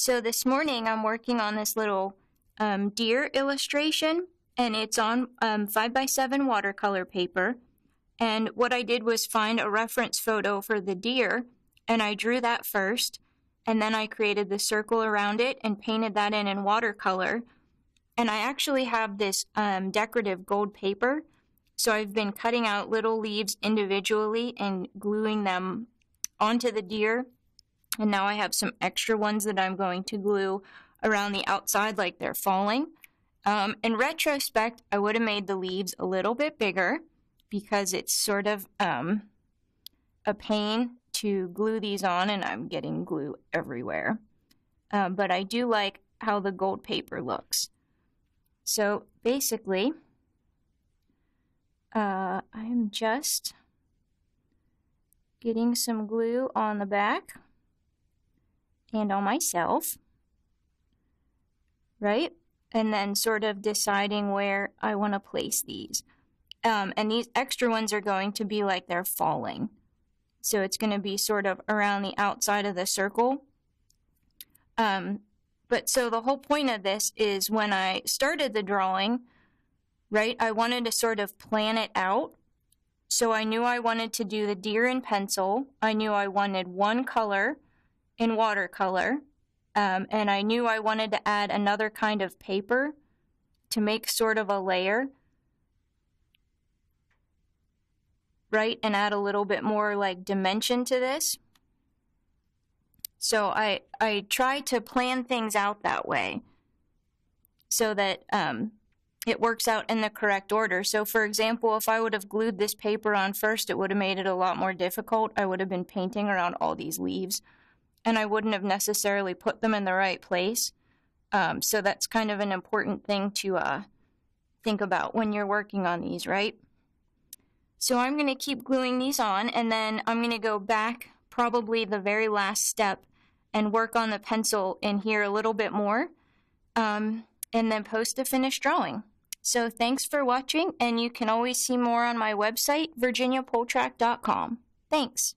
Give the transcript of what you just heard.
So this morning I'm working on this little deer illustration, and it's on 5x7 watercolor paper. And what I did was find a reference photo for the deer, and I drew that first, and then I created the circle around it and painted that in watercolor. And I actually have this decorative gold paper, so I've been cutting out little leaves individually and gluing them onto the deer. And now I have some extra ones that I'm going to glue around the outside like they're falling. In retrospect, I would have made the leaves a little bit bigger because it's sort of a pain to glue these on, and I'm getting glue everywhere. But I do like how the gold paper looks. So basically, I'm just getting some glue on the back and on myself, right? And then sort of deciding where I want to place these. And these extra ones are going to be like they're falling. So it's going to be sort of around the outside of the circle. But so the whole point of this is when I started the drawing, right, I wanted to sort of plan it out. So I knew I wanted to do the deer in pencil. I knew I wanted one color in watercolor, and I knew I wanted to add another kind of paper to make sort of a layer, right, and add a little bit more like dimension to this. So I try to plan things out that way so that it works out in the correct order. So for example, if I would have glued this paper on first, it would have made it a lot more difficult. I would have been painting around all these leaves, and I wouldn't have necessarily put them in the right place. So that's kind of an important thing to think about when you're working on these, right? So I'm going to keep gluing these on, and then I'm going to go back probably the very last step and work on the pencil in here a little bit more, and then post a finished drawing. So thanks for watching, and you can always see more on my website, virginiapoltrack.com. Thanks.